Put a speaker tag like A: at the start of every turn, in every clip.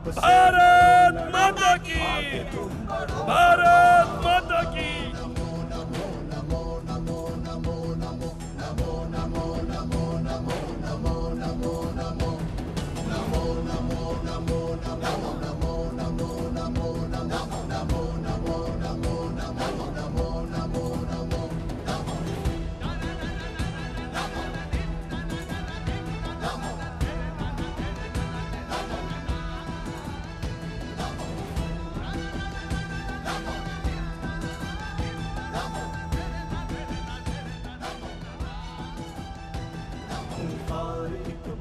A: भारत माता की, भारत माता की।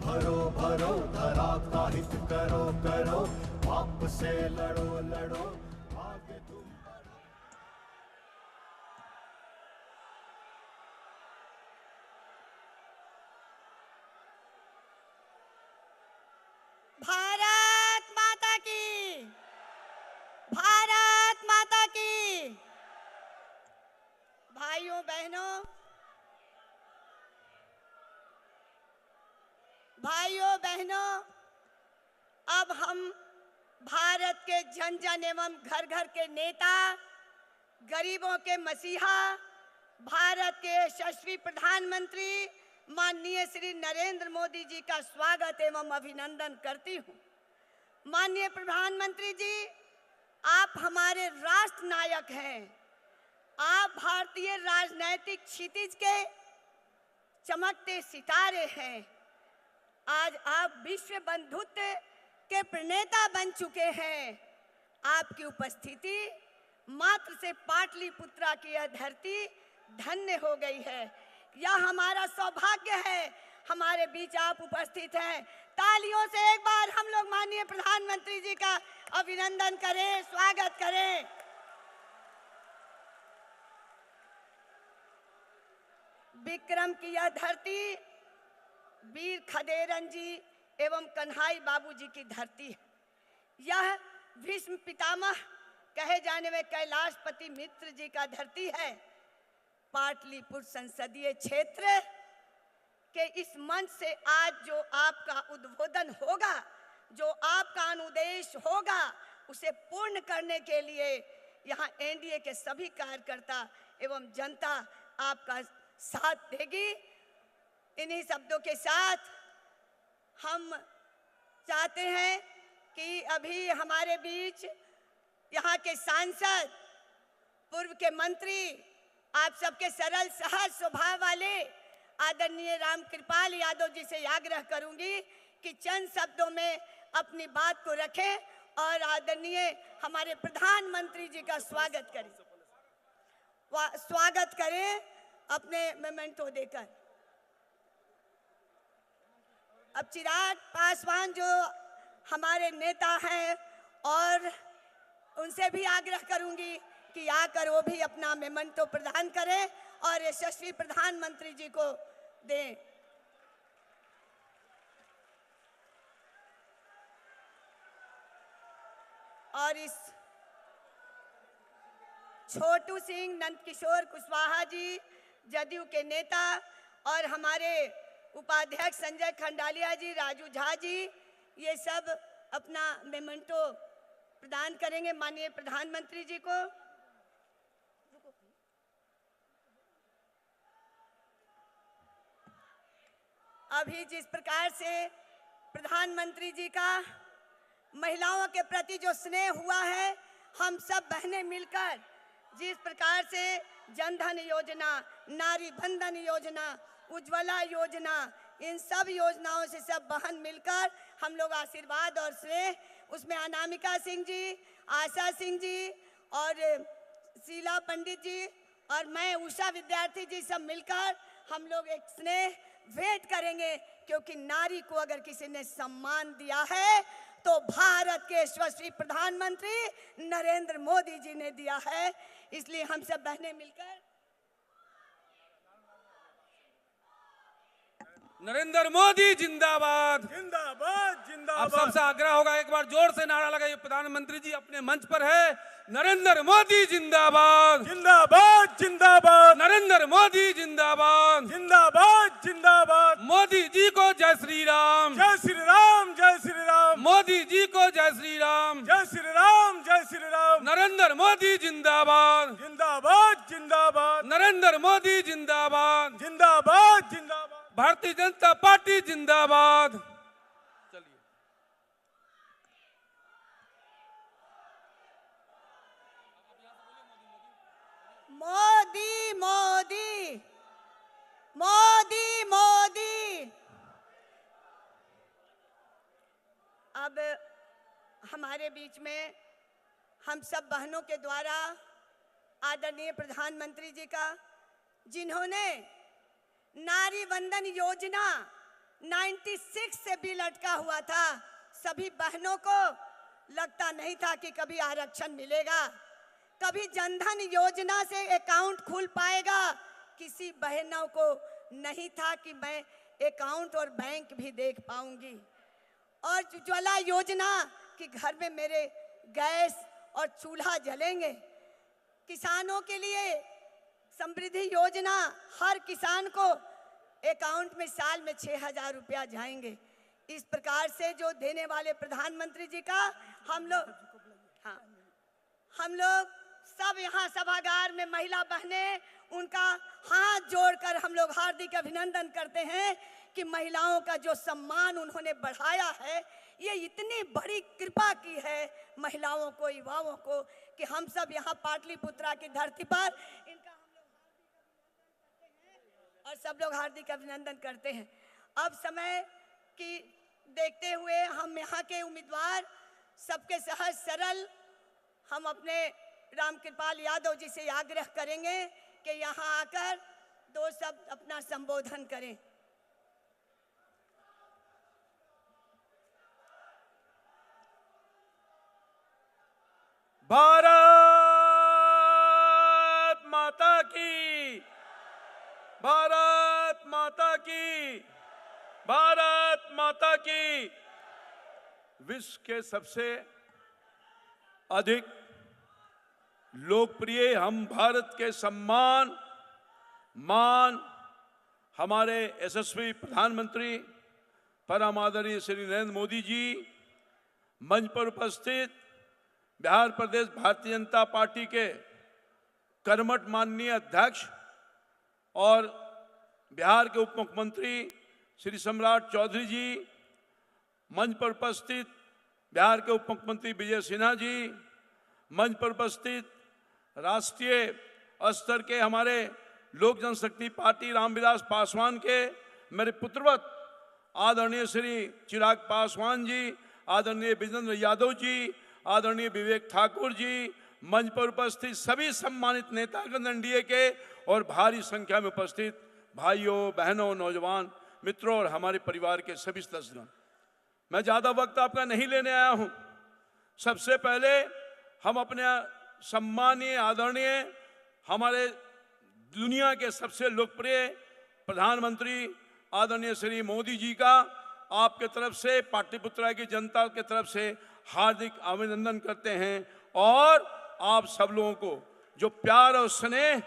B: भरो भरो धरा का हित करो करो, पाप से लड़ो लड़ो, आगे तुम बढ़ो।
C: भारत माता की, भारत माता की। भाइयों बहनों, भाइयों बहनों, अब हम भारत के जन जन एवं घर घर के नेता, गरीबों के मसीहा, भारत के यशस्वी प्रधानमंत्री माननीय श्री नरेंद्र मोदी जी का स्वागत एवं अभिनंदन करती हूँ। माननीय प्रधानमंत्री जी, आप हमारे राष्ट्र नायक हैं। आप भारतीय राजनैतिक क्षितिज के चमकते सितारे हैं। आज आप विश्व बंधुत्व के प्रणेता बन चुके हैं। आपकी उपस्थिति मात्र से पाटलिपुत्रा की यह धरती धन्य हो गई है। यह हमारा सौभाग्य है, हमारे बीच आप उपस्थित हैं। तालियों से एक बार हम लोग माननीय प्रधानमंत्री जी का अभिनंदन करें, स्वागत करें। विक्रम की यह धरती वीर खदेरन जी एवं कन्हाई बाबू जी की धरती है। यह भीष्म पितामह कहे जाने में कैलाशपति मित्र जी का धरती है। पाटलिपुत्र संसदीय क्षेत्र के इस मंच से आज जो आपका उद्बोधन होगा, जो आपका अनुदेश होगा, उसे पूर्ण करने के लिए यहाँ एनडीए के सभी कार्यकर्ता एवं जनता आपका साथ देगी। इन्हीं शब्दों के साथ हम चाहते हैं कि अभी हमारे बीच यहाँ के सांसद, पूर्व के मंत्री, आप सबके सरल सहज स्वभाव वाले आदरणीय रामकृपाल यादव जी से आग्रह करूंगी कि चंद शब्दों में अपनी बात को रखें और आदरणीय हमारे प्रधानमंत्री जी का स्वागत करें अपने मेमेंटो देकर। अब चिराग पासवान जो हमारे नेता हैं, और उनसे भी आग्रह करूंगी कि आकर वो भी अपना मेमेंटो प्रदान करें और यशस्वी प्रधानमंत्री जी को दें। और इस छोटू सिंह, नंदकिशोर कुशवाहा जी, जदयू के नेता, और हमारे उपाध्यक्ष संजय खंडालिया जी, राजू झा जी, ये सब अपना मेमेंटो प्रदान करेंगे माननीय प्रधानमंत्री जी को। अभी जिस प्रकार से प्रधानमंत्री जी का महिलाओं के प्रति जो स्नेह हुआ है, हम सब बहनें मिलकर जिस प्रकार से जनधन योजना, नारी बंधन योजना, उज्ज्वला योजना, इन सब योजनाओं से सब बहन मिलकर हम लोग आशीर्वाद और स्नेह, उसमें अनामिका सिंह जी, आशा सिंह जी और शीला पंडित जी और मैं उषा विद्यार्थी जी सब मिलकर हम लोग एक स्नेह भेंट करेंगे, क्योंकि नारी को अगर किसी ने सम्मान दिया है तो भारत के यशस्वी प्रधानमंत्री नरेंद्र मोदी जी ने दिया है। इसलिए हम सब बहनें मिलकर
D: नरेंद्र मोदी जिंदाबाद,
A: जिंदाबाद जिंदाबाद।
D: अब सबसे आग्रह होगा एक बार जोर से नारा लगाइए। प्रधानमंत्री जी अपने मंच पर है। नरेंद्र मोदी जिंदाबाद,
A: जिंदाबाद जिंदाबाद।
D: नरेंद्र मोदी जिंदाबाद,
A: जिंदाबाद जिंदाबाद।
D: मोदी जी को जय श्री राम,
A: जय श्री राम, जय श्री राम।
D: मोदी जी को जय श्री नरेंद्र मोदी जिंदाबाद,
A: जिंदाबाद जिंदाबाद।
D: भारतीय जनता पार्टी जिंदाबाद। चलिए
C: मोदी मोदी मोदी मोदी। अब हमारे बीच में हम सब बहनों के द्वारा आदरणीय प्रधानमंत्री जी का, जिन्होंने नारी वंदन योजना 96 से भी लटका हुआ था, सभी बहनों को लगता नहीं था कि कभी आरक्षण मिलेगा, कभी जनधन योजना से अकाउंट खुल पाएगा। किसी बहनों को नहीं था कि मैं अकाउंट और बैंक भी देख पाऊंगी। और उज्ज्वला योजना कि घर में मेरे गैस और चूल्हा जलेंगे। किसानों के लिए समृद्धि योजना, हर किसान को अकाउंट में साल में 6,000 रुपया जाएंगे। इस प्रकार से जो देने वाले प्रधानमंत्री जी का हम लोग सब यहाँ सभागार में महिला बहनें उनका हाथ जोड़कर हम लोग हार्दिक अभिनंदन करते हैं कि महिलाओं का जो सम्मान उन्होंने बढ़ाया है, ये इतनी बड़ी कृपा की है महिलाओं को, युवाओं को, कि हम सब यहाँ पाटलिपुत्रा की धरती पर इनका हम लोग हार्दिक अभिनंदन करते हैं और सब लोग हार्दिक अभिनंदन करते हैं। अब समय की देखते हुए हम यहाँ के उम्मीदवार सबके सहज सरल हम अपने रामकृपाल यादव जी से आग्रह करेंगे कि यहाँ आकर 2 शब्द अपना संबोधन करें।
A: भारत माता की, भारत माता की, भारत माता की। विश्व के सबसे अधिक लोकप्रिय, हम भारत के सम्मान मान हमारे यशस्वी प्रधानमंत्री परम आदरणीय श्री नरेंद्र मोदी जी, मंच पर उपस्थित बिहार प्रदेश भारतीय जनता पार्टी के कर्मठ माननीय अध्यक्ष और बिहार के उप मुख्यमंत्री श्री सम्राट चौधरी जी, मंच पर उपस्थित बिहार के उप मुख्यमंत्री विजय सिन्हा जी, मंच पर उपस्थित राष्ट्रीय स्तर के हमारे लोक जनशक्ति पार्टी रामविलास पासवान के मेरे पुत्रवत आदरणीय श्री चिराग पासवान जी, आदरणीय विजेंद्र यादव जी, आदरणीय विवेक ठाकुर जी, मंच पर उपस्थित सभी सम्मानित नेतागण एनडीए के और भारी संख्या में उपस्थित भाइयों बहनों नौजवान मित्रों और हमारे परिवार के सभी सदस्यगण, मैं ज्यादा वक्त आपका नहीं लेने आया हूं। सबसे पहले हम अपने सम्मानीय आदरणीय हमारे दुनिया के सबसे लोकप्रिय प्रधानमंत्री आदरणीय श्री मोदी जी का आपके तरफ से, पाटलिपुत्रा की जनता के तरफ से हार्दिक अभिनंदन करते हैं। और आप सब लोगों को जो प्यार और स्नेह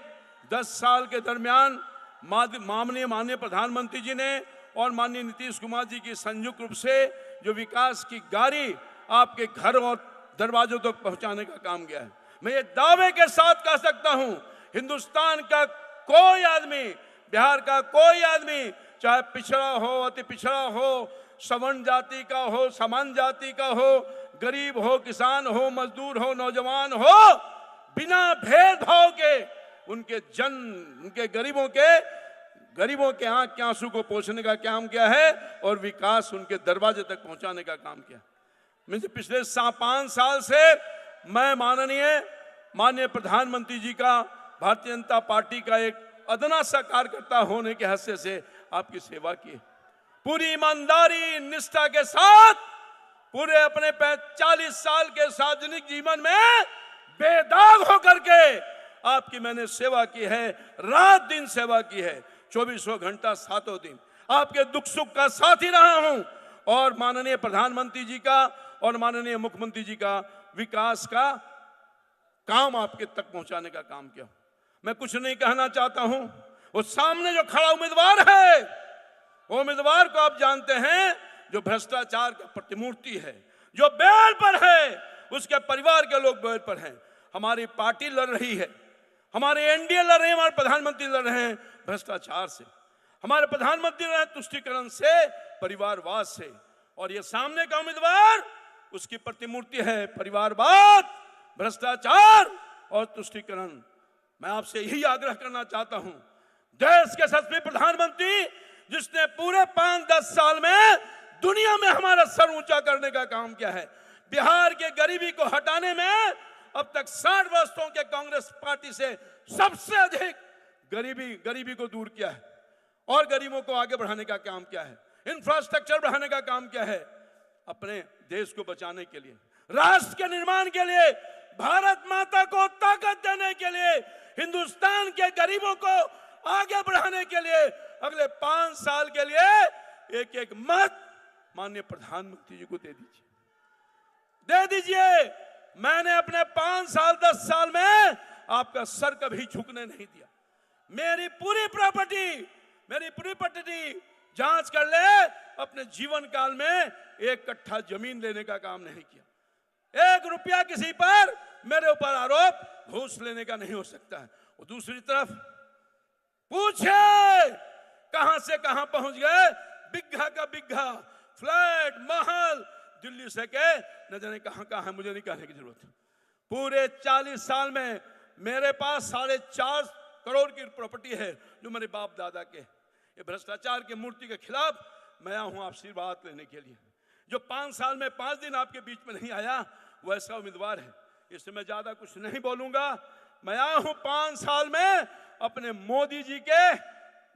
A: 10 साल के दरमियान माननीय प्रधानमंत्री जी ने और माननीय नीतीश कुमार जी की संयुक्त रूप से जो विकास की गाड़ी आपके घर और दरवाजों तक पहुंचाने का काम किया है, मैं ये दावे के साथ कह सकता हूं, हिंदुस्तान का कोई आदमी, बिहार का कोई आदमी, चाहे पिछड़ा हो, अति पिछड़ा हो, सवर्ण जाति का हो, समान जाति का हो, गरीब हो, किसान हो, मजदूर हो, नौजवान हो, बिना भेदभाव के उनके गरीबों के आंख के आंसू को पोंछने का काम किया है और विकास उनके दरवाजे तक पहुंचाने का काम किया। मुझे पिछले 5 साल से मैं माननीय प्रधानमंत्री जी का भारतीय जनता पार्टी का एक अदना सा कार्यकर्ता होने के हैसियत से आपकी सेवा की, पूरी ईमानदारी निष्ठा के साथ पूरे अपने 40 साल के सार्वजनिक जीवन में बेदाग होकर के आपकी मैंने सेवा की है, रात दिन सेवा की है, 24 घंटा 7 दिन आपके दुख सुख का साथी रहा हूं और माननीय प्रधानमंत्री जी का और माननीय मुख्यमंत्री जी का विकास का काम आपके तक पहुंचाने का काम किया। मैं कुछ नहीं कहना चाहता हूं, वो सामने जो खड़ा उम्मीदवार है, वो उम्मीदवार को आप जानते हैं जो भ्रष्टाचार का प्रतिमूर्ति है, जो बेल पर है, उसके परिवार के लोग बेल पर हैं। हमारी पार्टी लड़ रही है, हमारे एनडीए लड़ रहे हैं, हमारे प्रधानमंत्री लड़ रहे हैं भ्रष्टाचार से, हमारे प्रधानमंत्री लड़ रहे हैं तुष्टीकरण से, परिवारवाद से। और ये सामने का उम्मीदवार, उसकी प्रतिमूर्ति है परिवारवाद, भ्रष्टाचार और तुष्टीकरण। मैं आपसे यही आग्रह करना चाहता हूं, देश के यशस्वी प्रधानमंत्री जिसने पूरे 5-10 साल में दुनिया में हमारा सर ऊंचा करने का काम किया है, बिहार के गरीबी को हटाने में अब तक 60 वर्षों के कांग्रेस पार्टी से सबसे अधिक गरीबी को दूर किया है और गरीबों को आगे बढ़ाने का काम किया है, इंफ्रास्ट्रक्चर बढ़ाने का काम किया है, अपने देश को बचाने के लिए, राष्ट्र के निर्माण के लिए, भारत माता को ताकत देने के लिए, हिंदुस्तान के गरीबों को आगे बढ़ाने के लिए अगले 5 साल के लिए एक मत माननीय प्रधानमंत्री जी को दे दीजिए। मैंने अपने 5 साल 10 साल में आपका सर कभी झुकने नहीं दिया। मेरी पूरी प्रॉपर्टी जांच कर ले, अपने जीवन काल में 1 कट्ठा जमीन लेने का काम नहीं किया। 1 रुपया किसी पर मेरे ऊपर आरोप घूस लेने का नहीं हो सकता है। और दूसरी तरफ पूछे कहां से कहां पहुंच गए, बिग्घा का बिग्घा फ्लैट महल दिल्ली से के न जाने कहां कहां है, मुझे नहीं कहने की जरूरत है। पूरे 40 साल में मेरे पास 4.5 करोड़ की प्रॉपर्टी है जो मेरे बाप दादा के। ये भ्रष्टाचार की मूर्ति के खिलाफ मैं आया हूं आशीर्वाद लेने के लिए। जो 5 साल में 5 दिन आपके बीच में नहीं आया वो ऐसा उम्मीदवार है। इससे मैं ज्यादा कुछ नहीं बोलूंगा। मैं आया हूं 5 साल में अपने मोदी जी के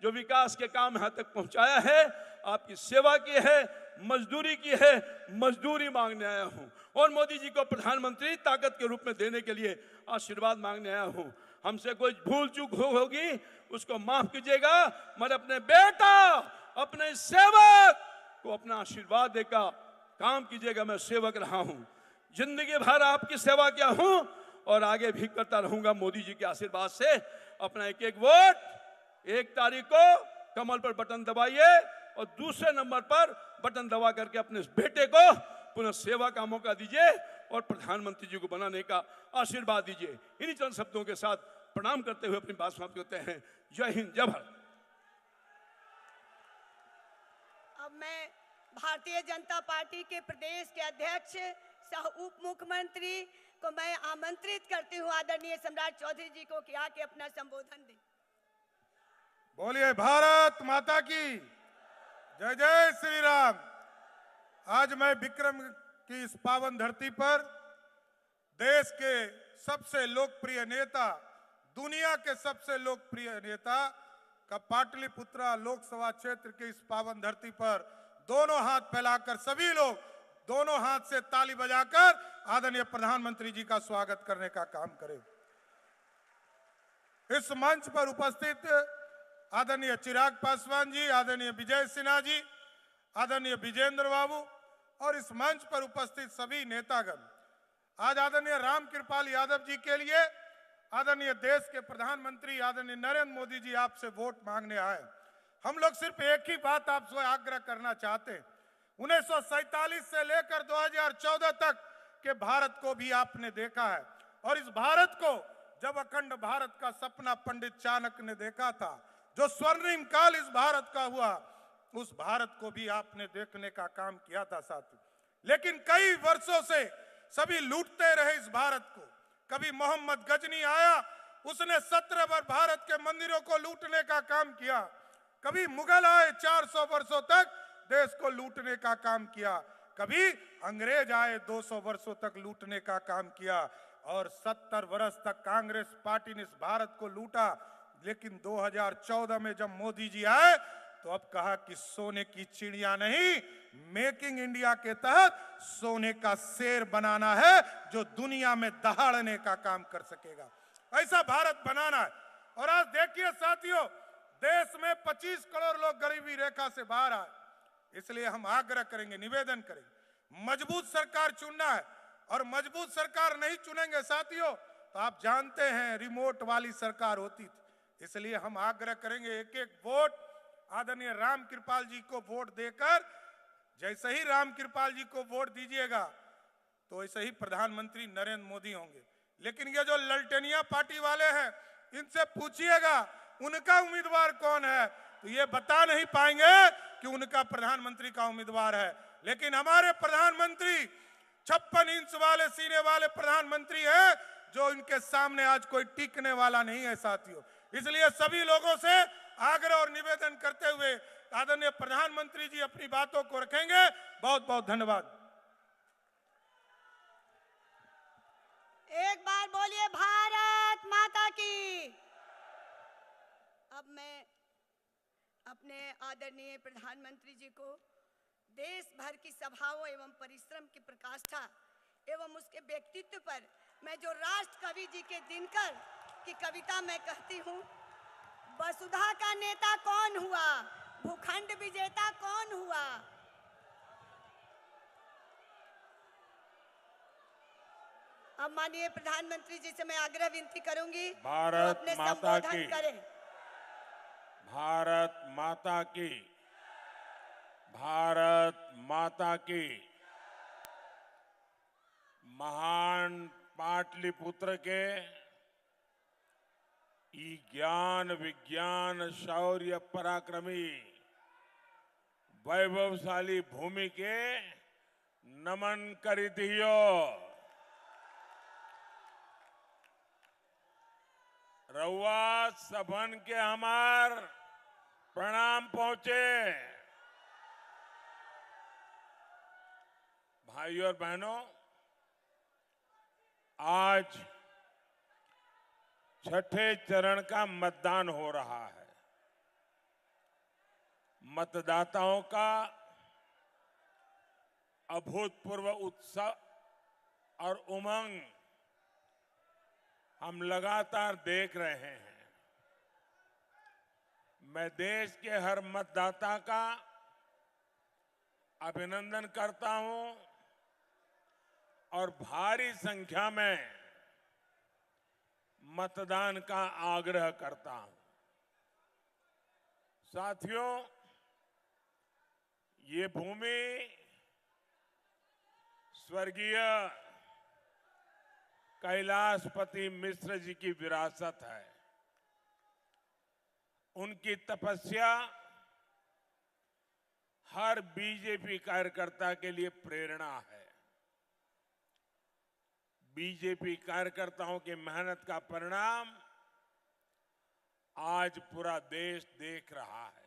A: जो विकास के काम यहां तक पहुंचाया है, आपकी सेवा की है, मजदूरी की है, मजदूरी मांगने आया हूं और मोदी जी को प्रधानमंत्री ताकत के रूप में देने के लिए आशीर्वाद मांगने आया हूं। हमसे कोई भूल चूक होगी उसको माफ कीजिएगा। मैं अपने बेटा, अपने सेवक को अपना आशीर्वाद देकर काम कीजिएगा। मैं सेवक रहा हूं, जिंदगी भर आपकी सेवा किया हूं और आगे भी करता रहूंगा। मोदी जी के आशीर्वाद से अपना एक वोट 1 तारीख को कमल पर बटन दबाइए और दूसरे नंबर पर बटन दबा करके अपने बेटे को पुनः सेवा का मौका दीजिए और प्रधानमंत्री जी को बनाने का आशीर्वाद दीजिए। इन्हीं चंद शब्दों के साथ प्रणाम करते हुए अपनी बात समाप्त करते हैं। जय हिंद, जय भारत।
C: अब मैं भारतीय जनता पार्टी के प्रदेश के अध्यक्ष सह उप मुख्यमंत्री को मैं आमंत्रित करती हूँ, आदरणीय सम्राट चौधरी जी को, कि आके अपना संबोधन दें।
E: बोलिए भारत माता की जय। जय श्री राम। आज मैं विक्रम की इस पावन धरती पर देश के सबसे लोकप्रिय नेता, दुनिया के सबसे लोकप्रिय नेता का पाटलिपुत्रा लोकसभा क्षेत्र के इस पावन धरती पर दोनों हाथ फैलाकर सभी लोग दोनों हाथ से ताली बजाकर आदरणीय प्रधानमंत्री जी का स्वागत करने का काम करें। इस मंच पर उपस्थित आदरणीय चिराग पासवान जी, आदरणीय विजय सिन्हा जी, आदरणीय विजेंद्र बाबू और इस मंच पर उपस्थित सभी नेतागण, आज आदरणीय राम कृपाल यादव जी के लिए आदरणीय देश के प्रधानमंत्री आदरणीय नरेंद्र मोदी जी आपसे वोट मांगने आए। हम लोग सिर्फ एक ही बात आपसे आग्रह करना चाहते हैं। 1947 से लेकर 2014 तक के भारत को भी आपने देखा है और इस भारत को जब अखंड भारत का सपना पंडित चाणक्य ने देखा था, जो स्वर्णिम काल इस भारत का हुआ, उस भारत को भी आपने देखने का काम किया था साथी। लेकिन कई वर्षों से सभी लूटते रहे इस भारत को। कभी मोहम्मद गजनी आया, उसने 17 बार भारत के मंदिरों को लूटने का काम किया। कभी मुगल आए, 400 वर्षों तक देश को लूटने का काम किया। कभी अंग्रेज आए, 200 वर्षों तक लूटने का काम किया और 70 वर्ष तक कांग्रेस पार्टी ने इस भारत को लूटा। लेकिन 2014 में जब मोदी जी आए तो अब कहा कि सोने की चिड़िया नहीं, मेकिंग इंडिया के तहत सोने का शेर बनाना है जो दुनिया में दहाड़ने का काम कर सकेगा। ऐसा भारत बनाना है। और आज देखिए साथियों, देश में 25 करोड़ लोग गरीबी रेखा से बाहर आए। इसलिए हम आग्रह करेंगे, निवेदन करेंगे, मजबूत सरकार चुनना है। और मजबूत सरकार नहीं चुनेंगे साथियों तो आप जानते हैं रिमोट वाली सरकार होती थी। इसलिए हम आग्रह करेंगे, एक वोट आदरणीय राम कृपाल जी को वोट देकर, जैसे ही राम कृपाल जी को वोट दीजिएगा तो ऐसे ही प्रधानमंत्री नरेंद्र मोदी होंगे। लेकिन ये जो ललटेनिया पार्टी वाले हैं, इनसे पूछिएगा उनका उम्मीदवार कौन है, तो ये बता नहीं पाएंगे कि उनका प्रधानमंत्री का उम्मीदवार है। लेकिन हमारे प्रधानमंत्री 56 इंच वाले सीने वाले प्रधानमंत्री है, जो इनके सामने आज कोई टिकने वाला नहीं है साथियों। इसलिए सभी लोगों से आग्रह और निवेदन करते हुए आदरणीय प्रधानमंत्री जी अपनी बातों को रखेंगे। बहुत बहुत धन्यवाद।
C: एक बार बोलिए भारत माता की। अब मैं अपने आदरणीय प्रधानमंत्री जी को देश भर की सभाओं एवं परिश्रम की प्रकाष्ठा एवं उसके व्यक्तित्व पर मैं जो राष्ट्र कवि जी के दिनकर की कविता मैं कहती हूँ, वसुधा का नेता कौन हुआ, भूखंड विजेता कौन हुआ। अब माननीय प्रधानमंत्री जी से मैं आग्रह विनती करूंगी
F: भारत
C: अपने
F: माता
C: संबोधन
F: की।
C: करें।
F: भारत माता की, भारत माता की। महान पाटलिपुत्र के ज्ञान विज्ञान शौर्य पराक्रमी वैभवशाली भूमि के नमन करितियो। रउआ सबन के हमार प्रणाम पहुंचे। भाइयों और बहनों, आज छठे चरण का मतदान हो रहा है। मतदाताओं का अभूतपूर्व उत्साह और उमंग हम लगातार देख रहे हैं। मैं देश के हर मतदाता का अभिनंदन करता हूं और भारी संख्या में मतदान का आग्रह करता हूं। साथियों, ये भूमि स्वर्गीय कैलाशपति मिश्र जी की विरासत है। उनकी तपस्या हर बीजेपी कार्यकर्ता के लिए प्रेरणा है। बीजेपी कार्यकर्ताओं की मेहनत का परिणाम आज पूरा देश देख रहा है।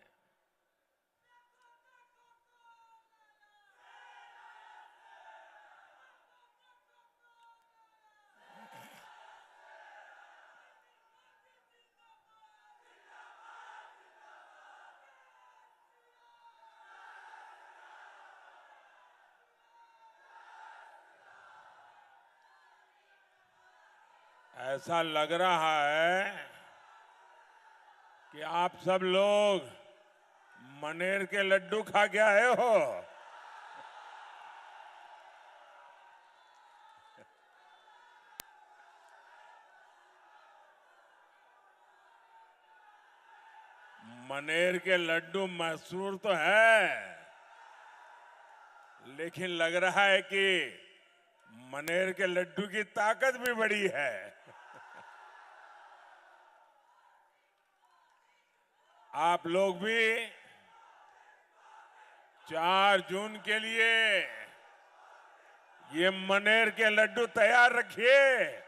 F: ऐसा लग रहा है कि आप सब लोग मनेर के लड्डू खा के आए हो। मनेर के लड्डू मशहूर तो है, लेकिन लग रहा है कि मनेर के लड्डू की ताकत भी बड़ी है। आप लोग भी 4 जून के लिए ये मनेर के लड्डू तैयार रखिए।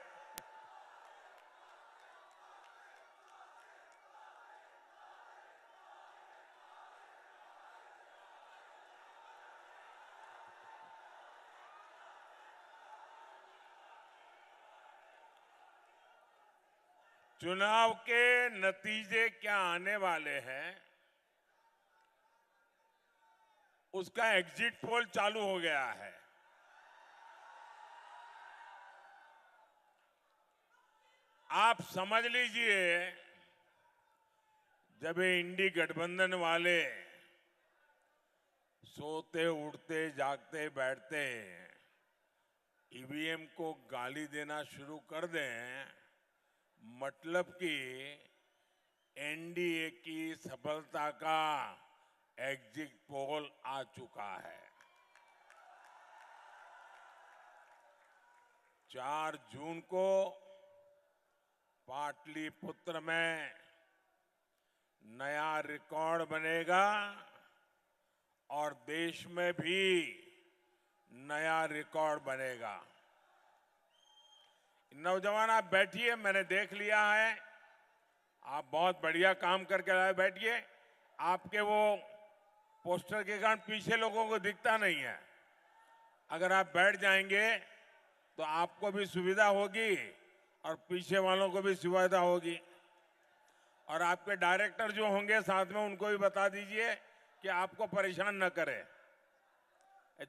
F: चुनाव के नतीजे क्या आने वाले हैं, उसका एग्जिट पोल चालू हो गया है। आप समझ लीजिए, जब ये इंडी गठबंधन वाले सोते उठते जागते बैठते ईवीएम को गाली देना शुरू कर दें, मतलब कि एनडीए की सफलता का एग्जिट पोल आ चुका है। 4 जून को पाटलिपुत्र में नया रिकॉर्ड बनेगा और देश में भी नया रिकॉर्ड बनेगा। नौजवान आप बैठिए, मैंने देख लिया है, आप बहुत बढ़िया काम करके आए, बैठिए। आपके वो पोस्टर के कारण पीछे लोगों को दिखता नहीं है। अगर आप बैठ जाएंगे तो आपको भी सुविधा होगी और पीछे वालों को भी सुविधा होगी। और आपके डायरेक्टर जो होंगे साथ में, उनको भी बता दीजिए कि आपको परेशान न करे।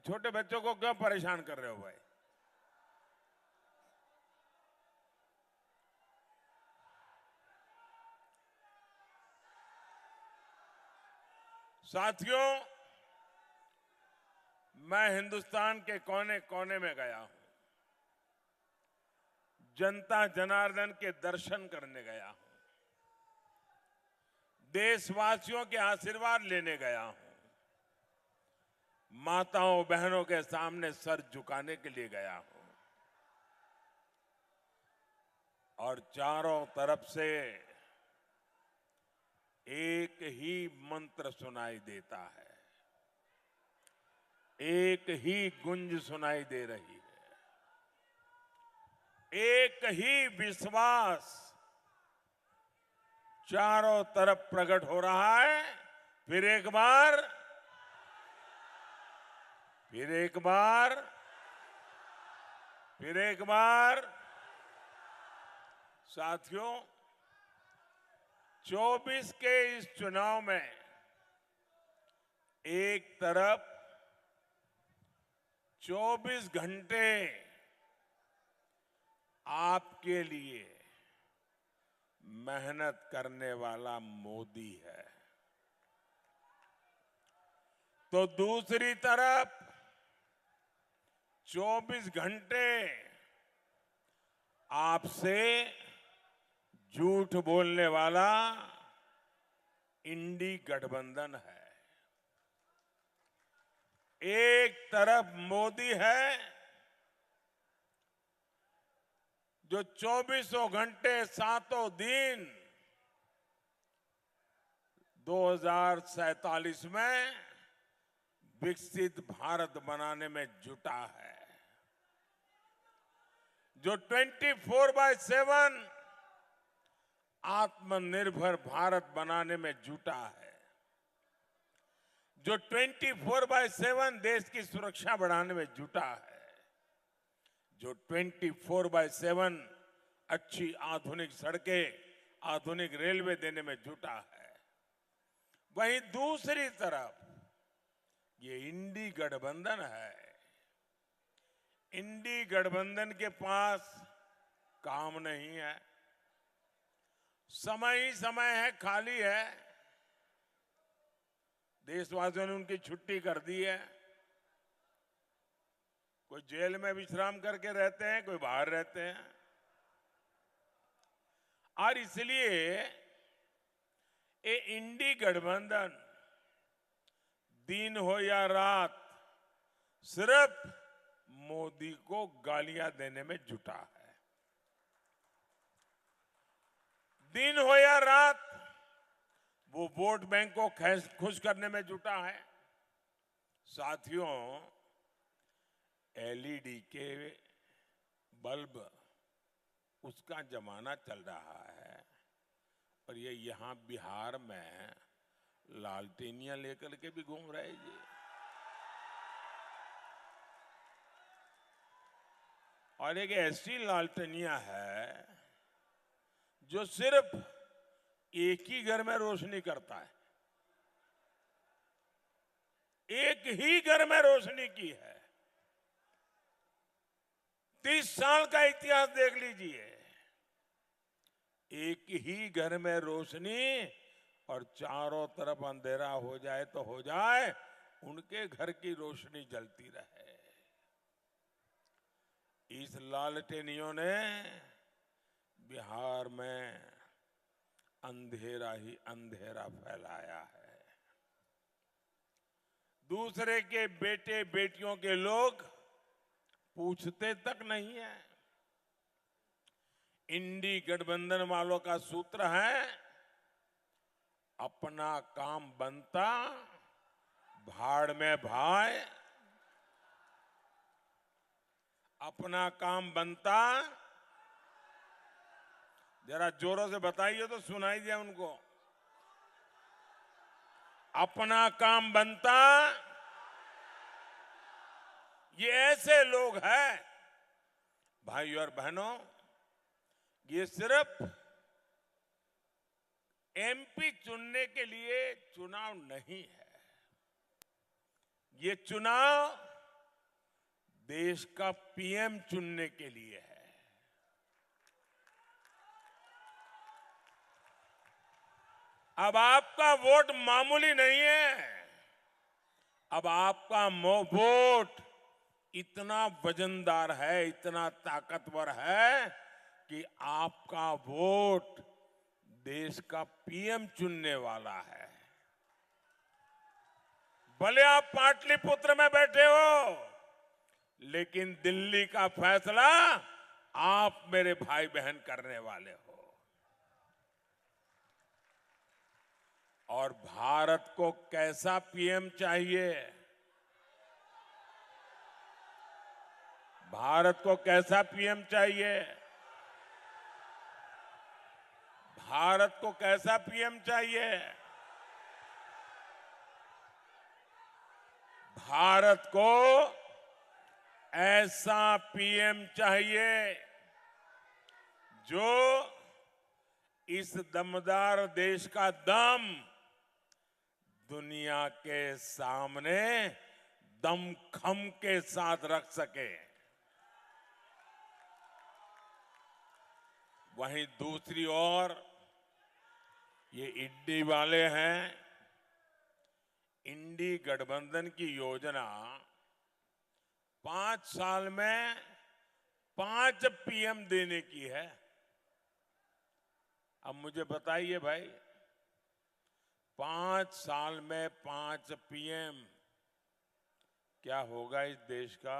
F: छोटे बच्चों को क्यों परेशान कर रहे हो भाई? साथियों, मैं हिंदुस्तान के कोने कोने में गया हूं, जनता जनार्दन के दर्शन करने गया हूं, देशवासियों के आशीर्वाद लेने गया हूं, माताओं बहनों के सामने सर झुकाने के लिए गया हूं और चारों तरफ से एक ही मंत्र सुनाई देता है, एक ही गुंज सुनाई दे रही है, एक ही विश्वास चारों तरफ प्रकट हो रहा है। फिर एक बार, फिर एक बार, फिर एक बार। साथियों, 24 के इस चुनाव में एक तरफ 24 घंटे आपके लिए मेहनत करने वाला मोदी है, तो दूसरी तरफ 24 घंटे आपसे झूठ बोलने वाला इंडी गठबंधन है। एक तरफ मोदी है जो 24 घंटे सातों दिन 2047 में विकसित भारत बनाने में जुटा है, जो 24/7 आत्मनिर्भर भारत बनाने में जुटा है, जो 24/7 देश की सुरक्षा बढ़ाने में जुटा है, जो 24/7 अच्छी आधुनिक सड़कें, आधुनिक रेलवे देने में जुटा है। वहीं दूसरी तरफ ये इंडी गठबंधन है। इंडी गठबंधन के पास काम नहीं है, समय ही समय है, खाली है। देशवासियों ने उनकी छुट्टी कर दी है, कोई जेल में विश्राम करके रहते हैं, कोई बाहर रहते हैं। और इसलिए ये इंडी गठबंधन दिन हो या रात सिर्फ मोदी को गालियां देने में जुटा है। दिन हो या रात वो वोट बैंक को खुश करने में जुटा है। साथियों, एलईडी के बल्ब उसका जमाना चल रहा है और ये यहां बिहार में लालटेनियां लेकर के भी घूम रहे जी। और एक ऐसी लालटेनियां है जो सिर्फ एक ही घर में रोशनी करता है, एक ही घर में रोशनी की है। 30 साल का इतिहास देख लीजिए, एक ही घर में रोशनी और चारों तरफ अंधेरा हो जाए तो हो जाए, उनके घर की रोशनी जलती रहे। इस लालटेनियों ने बिहार में अंधेरा ही अंधेरा फैलाया है। दूसरे के बेटे बेटियों के लोग पूछते तक नहीं है। इंडी गठबंधन वालों का सूत्र है, अपना काम बनता भाड़ में भाए, अपना काम बनता, जरा जोरों से बताइए तो सुनाई दिया उनको। अपना काम बनता, ये ऐसे लोग हैं भाइयों और बहनों, ये सिर्फ एमपी चुनने के लिए चुनाव नहीं है, ये चुनाव देश का पीएम चुनने के लिए है। अब आपका वोट मामूली नहीं है, अब आपका वोट इतना वजनदार है, इतना ताकतवर है कि आपका वोट देश का पीएम चुनने वाला है। भले आप पाटलिपुत्र में बैठे हो, लेकिन दिल्ली का फैसला आप मेरे भाई बहन करने वाले हो। और भारत को कैसा पीएम चाहिए? भारत को कैसा पीएम चाहिए? भारत को कैसा पीएम चाहिए? भारत को ऐसा पीएम चाहिए जो इस दमदार देश का दम दुनिया के सामने दमखम के साथ रख सके। वहीं दूसरी ओर ये इंडी वाले हैं, इंडी गठबंधन की योजना 5 साल में 5 पीएम देने की है। अब मुझे बताइए भाई, 5 साल में 5 पीएम, क्या होगा इस देश का?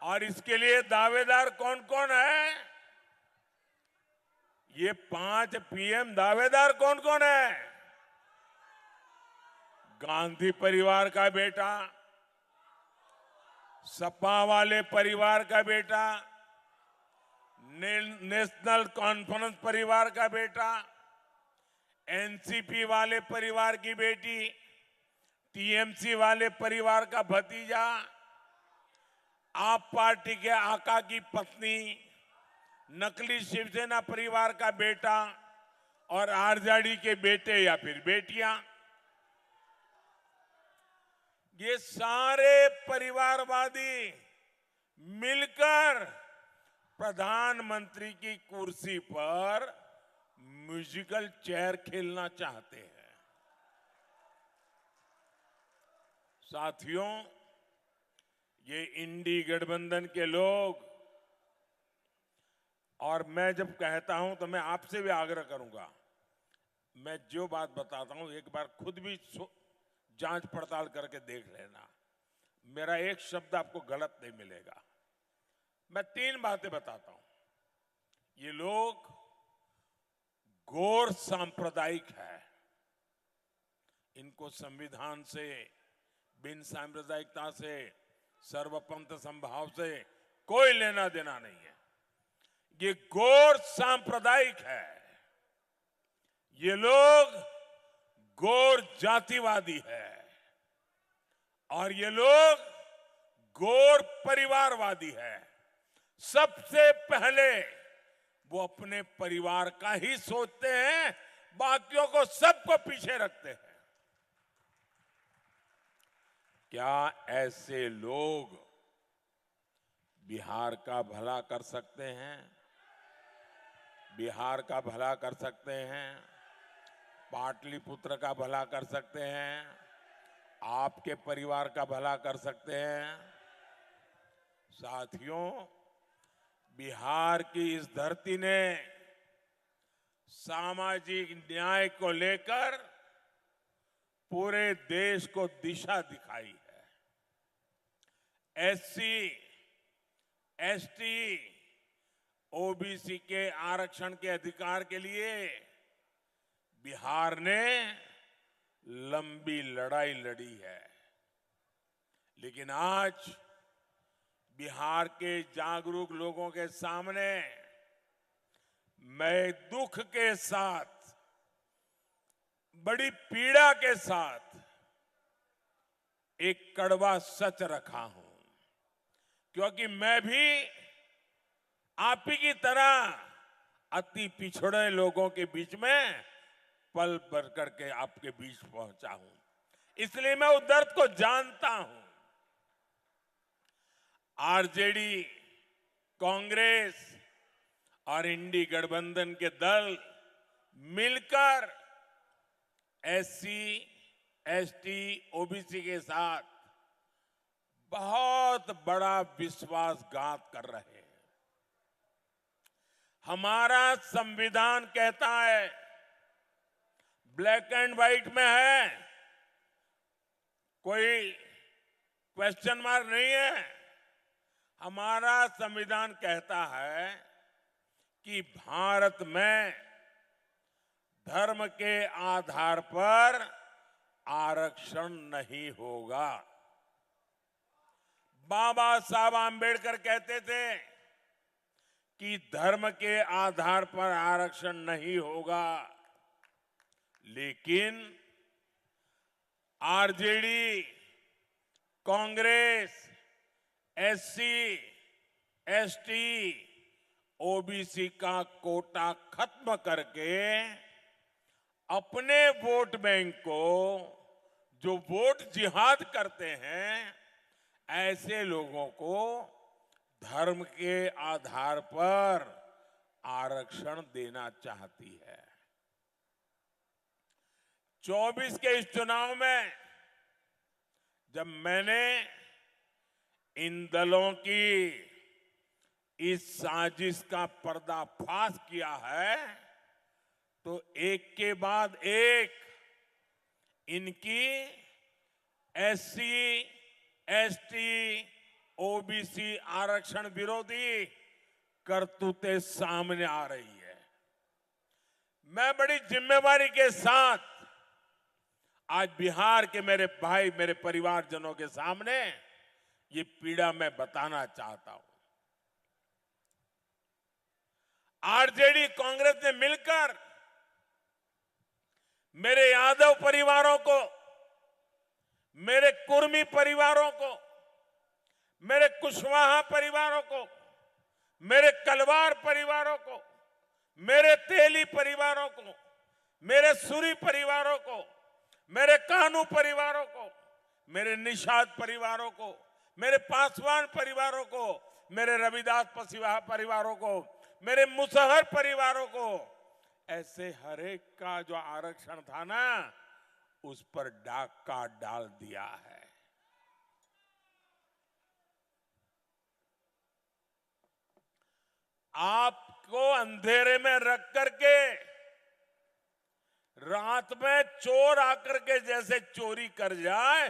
F: और इसके लिए दावेदार कौन कौन है? ये 5 पीएम दावेदार कौन कौन है? गांधी परिवार का बेटा, सपा वाले परिवार का बेटा, नेशनल कॉन्फ्रेंस परिवार का बेटा, एनसीपी वाले परिवार की बेटी, टीएमसी वाले परिवार का भतीजा, आप पार्टी के आका की पत्नी, नकली शिवसेना परिवार का बेटा और आरजेडी के बेटे या फिर बेटियां, ये सारे परिवारवादी मिलकर प्रधानमंत्री की कुर्सी पर म्यूजिकल चेयर खेलना चाहते हैं। साथियों, ये इंडी गठबंधन के लोग, और मैं जब कहता हूं तो मैं आपसे भी आग्रह करूंगा, मैं जो बात बताता हूं एक बार खुद भी जांच पड़ताल करके देख लेना, मेरा एक शब्द आपको गलत नहीं मिलेगा। मैं 3 बातें बताता हूं। ये लोग गौर सांप्रदायिक है, इनको संविधान से, बिन सांप्रदायिकता से, सर्वपंथ संभाव से कोई लेना देना नहीं है। ये गौर सांप्रदायिक है, ये लोग गौर जातिवादी है, और ये लोग गौर परिवारवादी है। सबसे पहले वो अपने परिवार का ही सोचते हैं, बाकियों को सबको पीछे रखते हैं। क्या ऐसे लोग बिहार का भला कर सकते हैं? बिहार का भला कर सकते हैं, पाटलिपुत्र का भला कर सकते हैं, आपके परिवार का भला कर सकते हैं? साथियों, बिहार की इस धरती ने सामाजिक न्याय को लेकर पूरे देश को दिशा दिखाई है। एससी, एसटी, ओबीसी के आरक्षण के अधिकार के लिए बिहार ने लंबी लड़ाई लड़ी है। लेकिन आज बिहार के जागरूक लोगों के सामने मैं दुख के साथ, बड़ी पीड़ा के साथ एक कड़वा सच रखा हूं, क्योंकि मैं भी आप ही की तरह अति पिछड़े लोगों के बीच में पल भर करके आपके बीच पहुंचा हूं, इसलिए मैं उस दर्द को जानता हूं। आरजेडी, कांग्रेस और इंडी गठबंधन के दल मिलकर एससी, एसटी, ओबीसी के साथ बहुत बड़ा विश्वासघात कर रहे हैं। हमारा संविधान कहता है, ब्लैक एंड व्हाइट में है, कोई क्वेश्चन मार्क नहीं है। हमारा संविधान कहता है कि भारत में धर्म के आधार पर आरक्षण नहीं होगा। बाबा साहब आंबेडकर कहते थे कि धर्म के आधार पर आरक्षण नहीं होगा, लेकिन RJD, Congress, SC, ST, OBC का कोटा खत्म करके अपने वोट बैंक को, जो वोट जिहाद करते हैं, ऐसे लोगों को धर्म के आधार पर आरक्षण देना चाहती है। 24 के इस चुनाव में जब मैंने इन दलों की इस साजिश का पर्दाफाश किया है, तो एक के बाद एक इनकी एससी, एसटी, ओबीसी आरक्षण विरोधी करतूतें सामने आ रही है। मैं बड़ी जिम्मेवारी के साथ आज बिहार के मेरे भाई, मेरे परिवारजनों के सामने ये पीड़ा मैं बताना चाहता हूं। आरजेडी, कांग्रेस ने मिलकर मेरे यादव परिवारों को, मेरे कुर्मी परिवारों को, मेरे कुशवाहा परिवारों को, मेरे कलवार परिवारों को, मेरे तेली परिवारों को, मेरे सूरी परिवारों को, मेरे कानू परिवारों को, मेरे निषाद परिवारों को, मेरे पासवान परिवारों को, मेरे रविदास पसीवाहा परिवारों को, मेरे मुसहर परिवारों को, ऐसे हर एक का जो आरक्षण था ना, उस पर डाका डाल दिया है। आपको अंधेरे में रख करके रात में चोर आकर के जैसे चोरी कर जाए,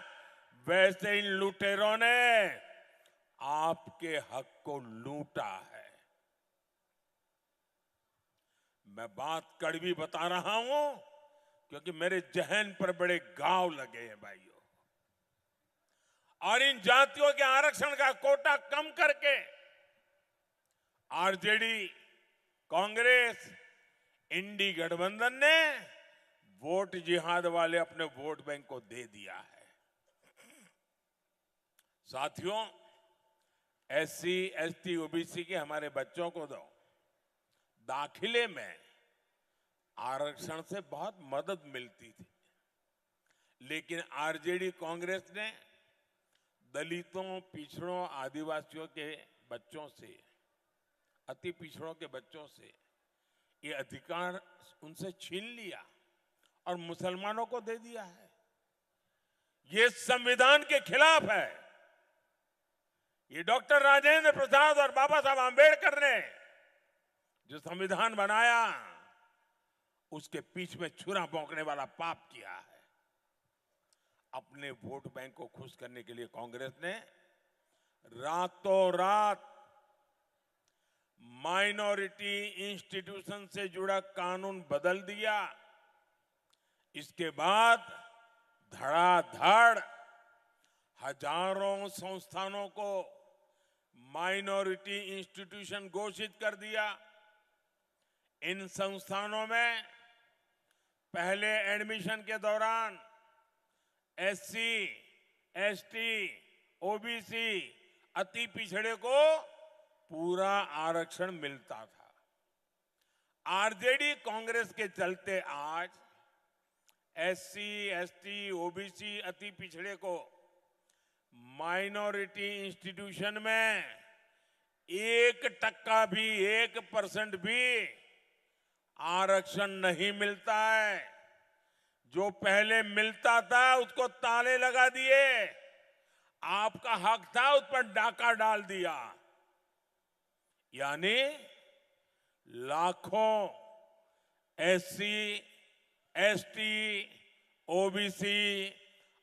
F: वैसे इन लुटेरों ने आपके हक को लूटा है। मैं बात कड़वी बता रहा हूं क्योंकि मेरे जहन पर बड़े घाव लगे हैं भाइयों। और इन जातियों के आरक्षण का कोटा कम करके आरजेडी, कांग्रेस, इंडी गठबंधन ने वोट जिहाद वाले अपने वोट बैंक को दे दिया है। साथियों, एससी, एसटी, ओबीसी के हमारे बच्चों को दो दाखिले में आरक्षण से बहुत मदद मिलती थी, लेकिन आरजेडी, कांग्रेस ने दलितों, पिछड़ों, आदिवासियों के बच्चों से, अति पिछड़ों के बच्चों से ये अधिकार उनसे छीन लिया और मुसलमानों को दे दिया है। ये संविधान के खिलाफ है। ये डॉक्टर राजेंद्र प्रसाद और बाबा साहब आंबेडकर ने जो संविधान बनाया, उसके पीछ में छुरा भोंकने वाला पाप किया है। अपने वोट बैंक को खुश करने के लिए कांग्रेस ने रातों रात माइनॉरिटी इंस्टीट्यूशन से जुड़ा कानून बदल दिया। इसके बाद धड़ाधड़ हजारों संस्थानों को माइनॉरिटी इंस्टीट्यूशन घोषित कर दिया। इन संस्थानों में पहले एडमिशन के दौरान एससी, एसटी, ओबीसी, अति पिछड़े को पूरा आरक्षण मिलता था। आरजेडी कांग्रेस के चलते आज एससी, एसटी, ओबीसी, अति पिछड़े को माइनॉरिटी इंस्टीट्यूशन में 1% भी 1% भी आरक्षण नहीं मिलता है। जो पहले मिलता था उसको ताले लगा दिए, आपका हक था उस पर डाका डाल दिया। यानी लाखों एससी, एसटी, ओबीसी,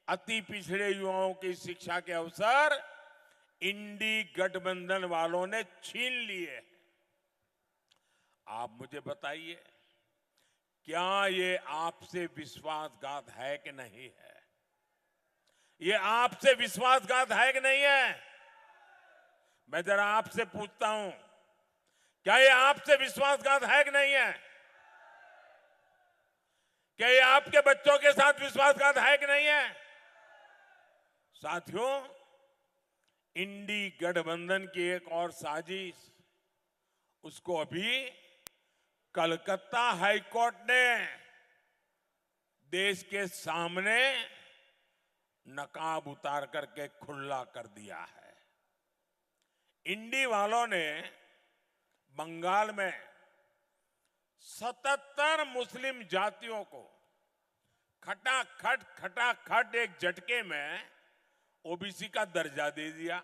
F: अति पिछड़े युवाओं की शिक्षा के अवसर इंडी गठबंधन वालों ने छीन लिए। आप मुझे बताइए, क्या ये आपसे विश्वासघात है कि नहीं है? ये आपसे विश्वासघात है कि नहीं है? मैं जरा आपसे पूछता हूं, क्या ये आपसे विश्वासघात है कि नहीं है? क्या ये आपके बच्चों के साथ विश्वासघात है कि नहीं है? साथियों, इंडी गठबंधन की एक और साजिश, उसको अभी कलकत्ता हाईकोर्ट ने देश के सामने नकाब उतार करके खुला कर दिया है। इंडी वालों ने बंगाल में 77 मुस्लिम जातियों को खटाखट एक झटके में ओबीसी का दर्जा दे दिया।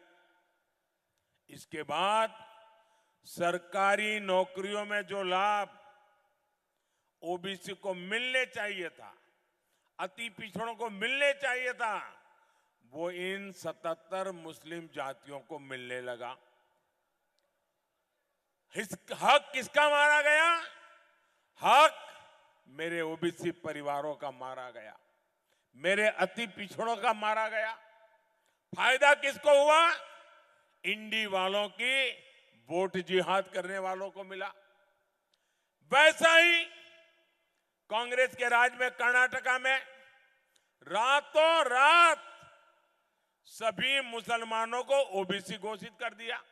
F: इसके बाद सरकारी नौकरियों में जो लाभ ओबीसी को मिलने चाहिए था, अति पिछड़ों को मिलने चाहिए था, वो इन 77 मुस्लिम जातियों को मिलने लगा। हक किसका मारा गया? हक मेरे ओबीसी परिवारों का मारा गया, मेरे अति पिछड़ों का मारा गया। फायदा किसको हुआ? इंडी वालों की वोट जिहाद करने वालों को मिला। वैसा ही कांग्रेस के राज में कर्नाटका में रातों रात सभी मुसलमानों को ओबीसी घोषित कर दिया।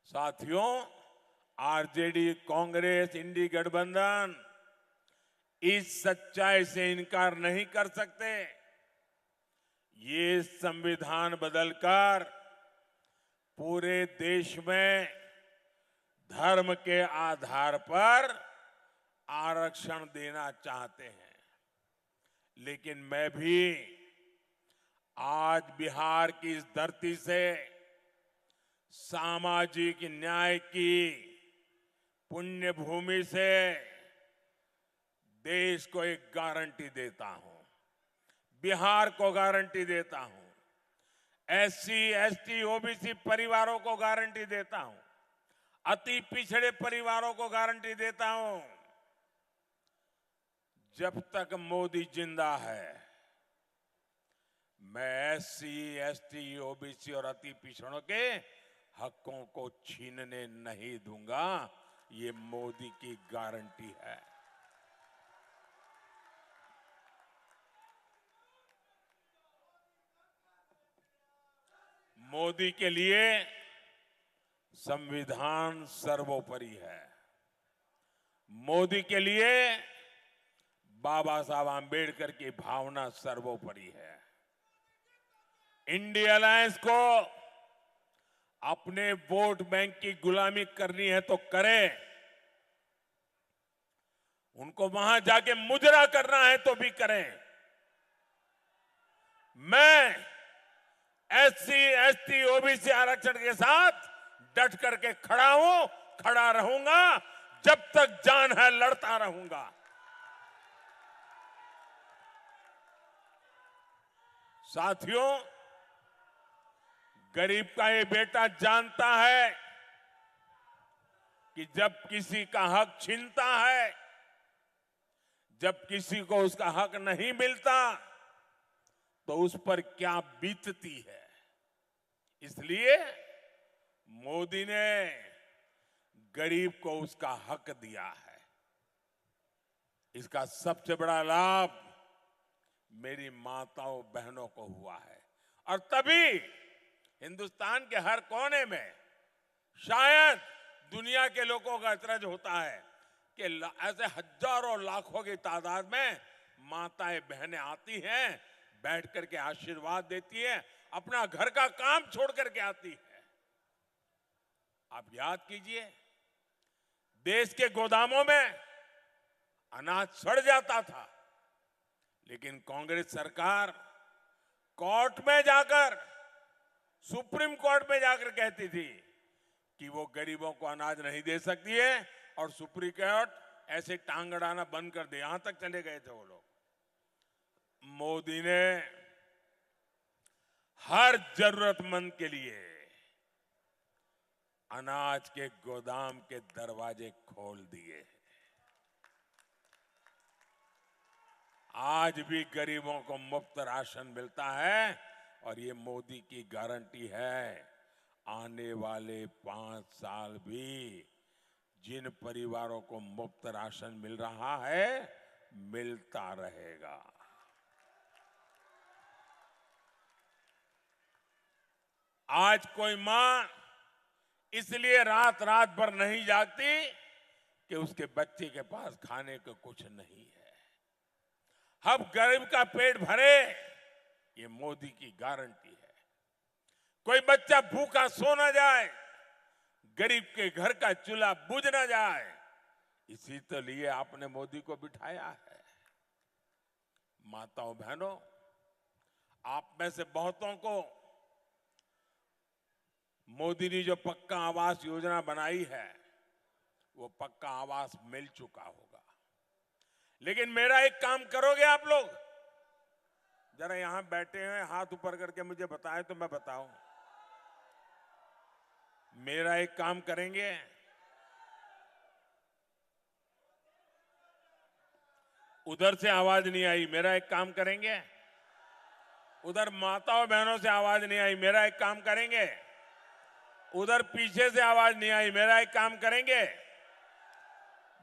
F: साथियों, आरजेडी, कांग्रेस, इंडी गठबंधन इस सच्चाई से इनकार नहीं कर सकते। ये संविधान बदलकर पूरे देश में धर्म के आधार पर आरक्षण देना चाहते हैं। लेकिन मैं भी आज बिहार की इस धरती से सामाजिक न्याय की पुण्य भूमि से देश को एक गारंटी देता हूं, बिहार को गारंटी देता हूं, एससी, एसटी, ओबीसी परिवारों को गारंटी देता हूं, अति पिछड़े परिवारों को गारंटी देता हूं, जब तक मोदी जिंदा है मैं एससी, एसटी, ओबीसी और अति पिछड़ों के हकों को छीनने नहीं दूंगा। ये मोदी की गारंटी है। मोदी के लिए संविधान सर्वोपरि है। मोदी के लिए बाबा साहब आंबेडकर की भावना सर्वोपरि है। इंडिया अलायंस को अपने वोट बैंक की गुलामी करनी है तो करें, उनको वहां जाके मुजरा करना है तो भी करें। मैं एससी, एसटी, ओबीसी आरक्षण के साथ डट करके खड़ा हूं, खड़ा रहूंगा, जब तक जान है लड़ता रहूंगा। साथियों, गरीब का ये बेटा जानता है कि जब किसी का हक छीनता है, जब किसी को उसका हक नहीं मिलता, तो उस पर क्या बीतती है। इसलिए मोदी ने गरीब को उसका हक दिया है। इसका सबसे बड़ा लाभ मेरी माताओं बहनों को हुआ है, और तभी हिंदुस्तान के हर कोने में शायद दुनिया के लोगों का अचरज होता है कि ऐसे हजारों लाखों की तादाद में माताएं बहनें आती हैं, बैठ करके आशीर्वाद देती हैं, अपना घर का काम छोड़ करके आती है। आप याद कीजिए, देश के गोदामों में अनाज सड़ जाता था, लेकिन कांग्रेस सरकार कोर्ट में जाकर, सुप्रीम कोर्ट में जाकर कहती थी कि वो गरीबों को अनाज नहीं दे सकती है, और सुप्रीम कोर्ट ऐसे टांग अड़ाना बंद कर दे, यहां तक चले गए थे वो लोग। मोदी ने हर जरूरतमंद के लिए अनाज के गोदाम के दरवाजे खोल दिए। आज भी गरीबों को मुफ्त राशन मिलता है, और ये मोदी की गारंटी है, आने वाले 5 साल भी जिन परिवारों को मुफ्त राशन मिल रहा है, मिलता रहेगा। आज कोई मां इसलिए रात रात भर नहीं जागती कि उसके बच्चे के पास खाने को कुछ नहीं है। अब गरीब का पेट भरे, ये मोदी की गारंटी है। कोई बच्चा भूखा सो न जाए, गरीब के घर का चूल्हा बुझ न जाए, इसी तो लिए आपने मोदी को बिठाया है। माताओं बहनों, आप में से बहुतों को मोदी ने जो पक्का आवास योजना बनाई है, वो पक्का आवास मिल चुका होगा। लेकिन मेरा एक काम करोगे आप लोग? जरा यहां बैठे हैं, हाथ ऊपर करके मुझे बताएं तो मैं बताऊं। मेरा एक काम करेंगे? उधर से आवाज नहीं आई, मेरा एक काम करेंगे? उधर माताओं बहनों से आवाज नहीं आई, मेरा एक काम करेंगे? उधर पीछे से आवाज नहीं आई, मेरा एक काम करेंगे?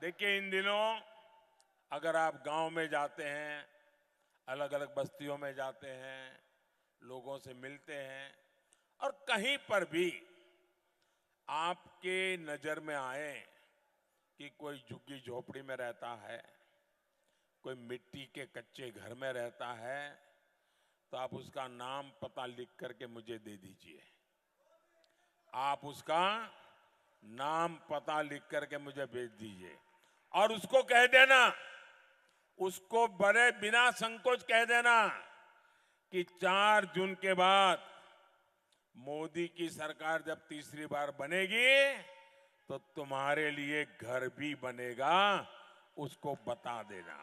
F: देखिए, इन दिनों अगर आप गांव में जाते हैं, अलग अलग बस्तियों में जाते हैं, लोगों से मिलते हैं, और कहीं पर भी आपके नजर में आए कि कोई झुग्गी झोपड़ी में रहता है, कोई मिट्टी के कच्चे घर में रहता है, तो आप उसका नाम पता लिख करके मुझे दे दीजिए। आप उसका नाम पता लिख करके मुझे भेज दीजिए, और उसको कह देना, उसको बड़े बिना संकोच कह देना कि 4 जून के बाद मोदी की सरकार जब तीसरी बार बनेगी, तो तुम्हारे लिए घर भी बनेगा, उसको बता देना।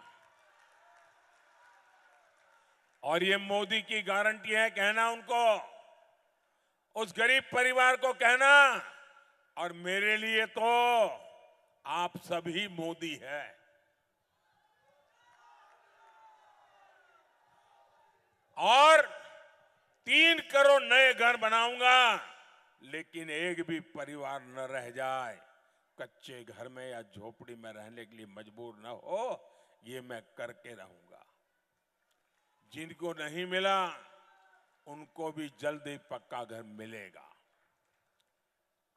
F: और ये मोदी की गारंटी है, कहना उनको, उस गरीब परिवार को कहना, और मेरे लिए तो आप सभी मोदी है। और 3 करोड़ नए घर बनाऊंगा, लेकिन एक भी परिवार न रह जाए, कच्चे घर में या झोपड़ी में रहने के लिए मजबूर न हो, ये मैं करके रहूंगा। जिनको नहीं मिला, उनको भी जल्दी पक्का घर मिलेगा।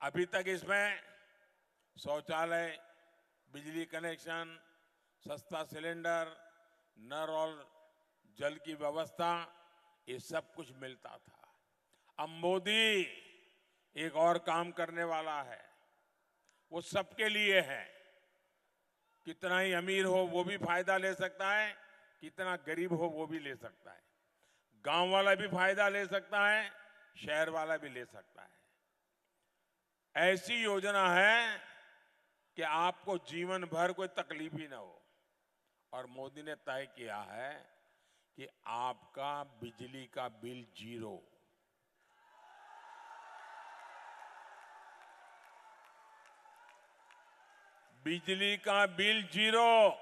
F: अभी तक इसमें शौचालय, बिजली कनेक्शन, सस्ता सिलेंडर, नल और जल की व्यवस्था, ये सब कुछ मिलता था। अब मोदी एक और काम करने वाला है, वो सबके लिए है। कितना ही अमीर हो वो भी फायदा ले सकता है, कितना गरीब हो वो भी ले सकता है। गांव वाला भी फायदा ले सकता है, शहर वाला भी ले सकता है। ऐसी योजना है कि आपको जीवन भर कोई तकलीफ ही ना हो। और मोदी ने तय किया है कि आपका बिजली का बिल 0। बिजली का बिल 0।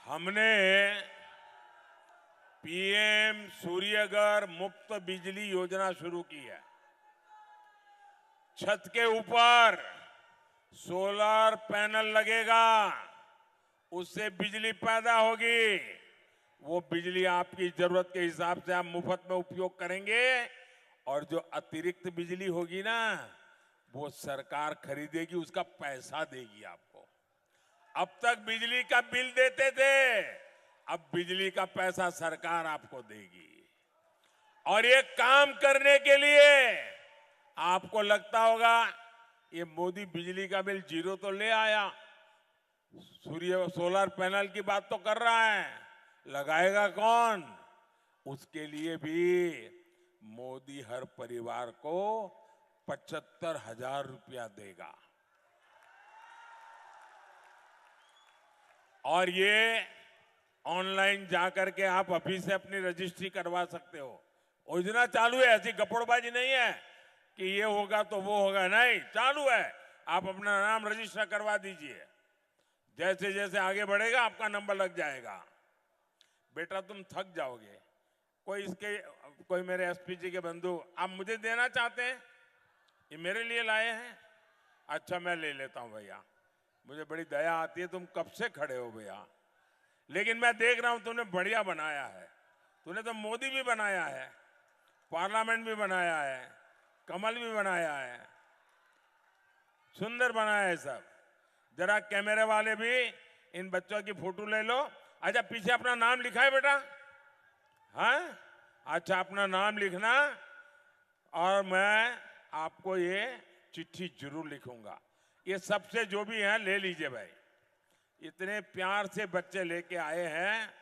F: हमने पीएम सूर्यघर मुफ्त बिजली योजना शुरू की है। छत के ऊपर सोलर पैनल लगेगा, उससे बिजली पैदा होगी। वो बिजली आपकी जरूरत के हिसाब से आप मुफ्त में उपयोग करेंगे और जो अतिरिक्त बिजली होगी ना, वो सरकार खरीदेगी, उसका पैसा देगी आपको। अब तक बिजली का बिल देते थे, अब बिजली का पैसा सरकार आपको देगी। और ये काम करने के लिए आपको लगता होगा ये मोदी बिजली का बिल 0 तो ले आया, सोलर पैनल की बात तो कर रहा है, लगाएगा कौन? उसके लिए भी मोदी हर परिवार को 75,000 रुपया देगा। और ये ऑनलाइन जाकर के आप अभी से अपनी रजिस्ट्री करवा सकते हो। योजना चालू है, ऐसी गपड़बाजी नहीं है कि ये होगा तो वो होगा, नहीं, चालू है। आप अपना नाम रजिस्टर करवा दीजिए, जैसे जैसे आगे बढ़ेगा आपका नंबर लग जाएगा। बेटा तुम थक जाओगे। कोई मेरे एसपीजी के बंधु आप मुझे देना चाहते हैं, ये मेरे लिए लाए हैं। अच्छा मैं ले लेता हूं भैया, मुझे बड़ी दया आती है, तुम कब से खड़े हो भैया। लेकिन मैं देख रहा हूं तुमने बढ़िया बनाया है। तूने तो मोदी भी बनाया है, पार्लियामेंट भी बनाया है, कमल भी बनाया है, सुंदर बनाया है सब। जरा कैमरे वाले भी इन बच्चों की फोटो ले लो। अच्छा पीछे अपना नाम लिखा है बेटा? हाँ, अच्छा अपना नाम लिखना और मैं आपको ये चिट्ठी जरूर लिखूंगा। ये सबसे जो भी है ले लीजिए भाई, इतने प्यार से बच्चे लेके आए हैं,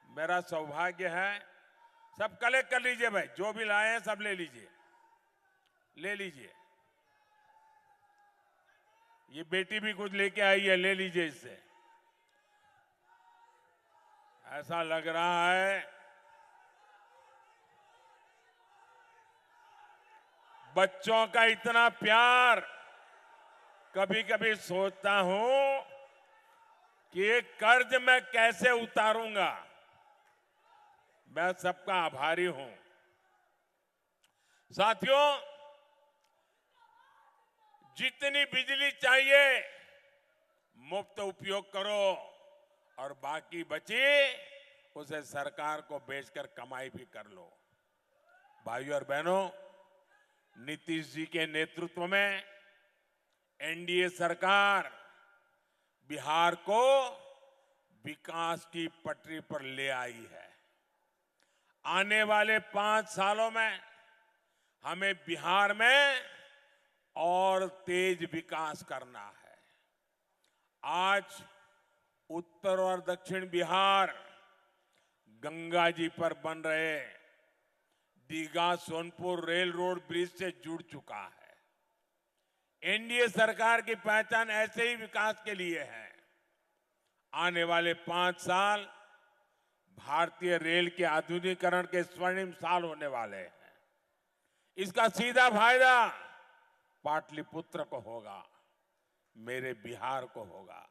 F: मेरा सौभाग्य है। सब कलेक्ट कर लीजिए भाई, जो भी लाए हैं सब ले लीजिए, ले लीजिए। ये बेटी भी कुछ लेके आई है, ले लीजिए इससे। ऐसा लग रहा है बच्चों का इतना प्यार। कभी कभी सोचता हूं कि ये कर्ज मैं कैसे उतारूंगा। मैं सबका आभारी हूं। साथियों, जितनी बिजली चाहिए मुफ्त उपयोग करो और बाकी बची उसे सरकार को बेचकर कमाई भी कर लो। भाइयों और बहनों, नीतीश जी के नेतृत्व में एनडीए सरकार बिहार को विकास की पटरी पर ले आई है। आने वाले 5 सालों में हमें बिहार में और तेज विकास करना है। आज उत्तर और दक्षिण बिहार गंगा जी पर बन रहे Digha Sonpur rail road bridge से जुड़ चुका है। एनडीए सरकार की पहचान ऐसे ही विकास के लिए है। आने वाले 5 साल भारतीय रेल के आधुनिकीकरण के स्वर्णिम साल होने वाले हैं। इसका सीधा फायदा पाटलिपुत्र को होगा, मेरे बिहार को होगा।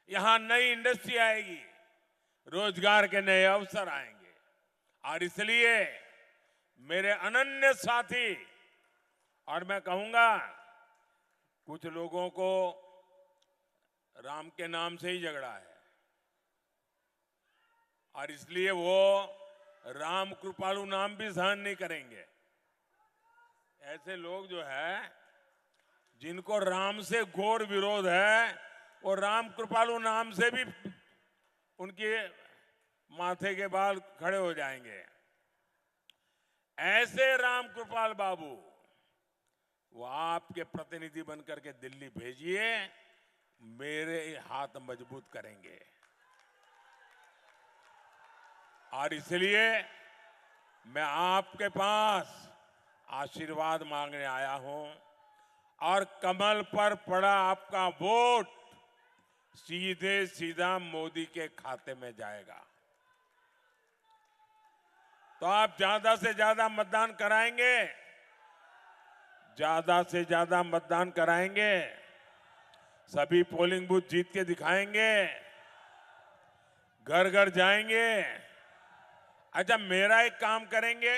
F: यहां नई इंडस्ट्री आएगी, रोजगार के नए अवसर आएंगे। और इसलिए मेरे अनन्य साथी, और मैं कहूंगा कुछ लोगों को राम के नाम से ही झगड़ा है और इसलिए वो राम कृपालु नाम भी सहन नहीं करेंगे। ऐसे लोग जो है जिनको राम से घोर विरोध है, वो राम कृपालु नाम से भी उनके माथे के बाल खड़े हो जाएंगे। ऐसे राम कृपाल बाबू वो आपके प्रतिनिधि बनकर के दिल्ली भेजिए, मेरे हाथ मजबूत करेंगे। और इसलिए मैं आपके पास आशीर्वाद मांगने आया हूं और कमल पर पड़ा आपका वोट सीधा मोदी के खाते में जाएगा। तो आप ज्यादा से ज्यादा मतदान कराएंगे, ज्यादा से ज्यादा मतदान कराएंगे, सभी पोलिंग बूथ जीत के दिखाएंगे, घर घर जाएंगे। अच्छा, मेरा एक काम करेंगे,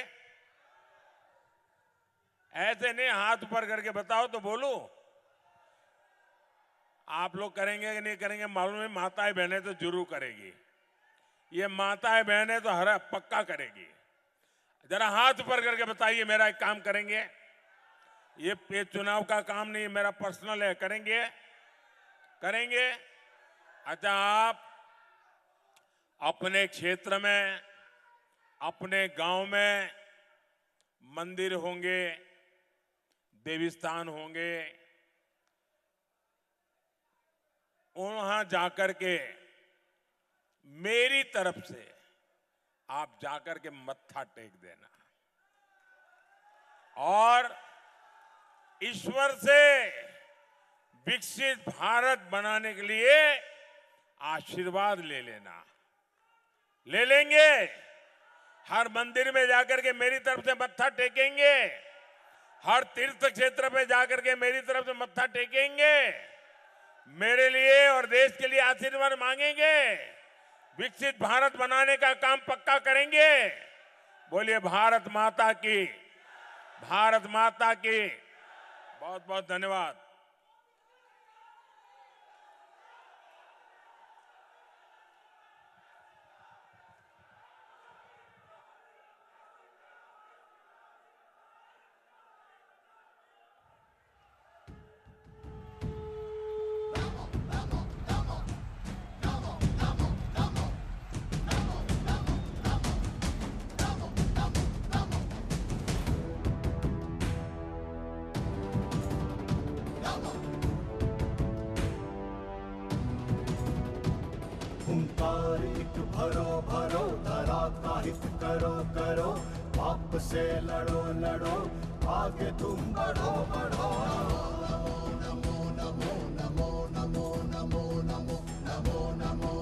F: ऐसे नहीं हाथ ऊपर करके बताओ तो बोलूं। आप लोग करेंगे कि नहीं करेंगे मालूम है, माताएं बहनें तो जरूर करेगी, ये माताएं बहनें तो हर पक्का करेगी। जरा हाथ ऊपर करके बताइए, मेरा एक काम करेंगे। ये चुनाव का काम नहीं, मेरा पर्सनल है, करेंगे करेंगे। अच्छा, आप अपने क्षेत्र में, अपने गांव में मंदिर होंगे, देवी स्थान होंगे, वहां जाकर के मेरी तरफ से आप जाकर के मत्था टेक देना और ईश्वर से विकसित भारत बनाने के लिए आशीर्वाद ले लेना। ले लेंगे? हर मंदिर में जाकर के मेरी तरफ से मत्था टेकेंगे, हर तीर्थ क्षेत्र पे जाकर के मेरी तरफ से मत्था टेकेंगे, मेरे लिए और देश के लिए आशीर्वाद मांगेंगे, विकसित भारत बनाने का काम पक्का करेंगे। बोलिए भारत माता की, भारत माता की। बहुत बहुत धन्यवाद।
B: हुंकार एक भरो भरो, धरात का हित करो करो, पाप से लड़ो लड़ो, आगे तुम बढ़ो बढ़ो।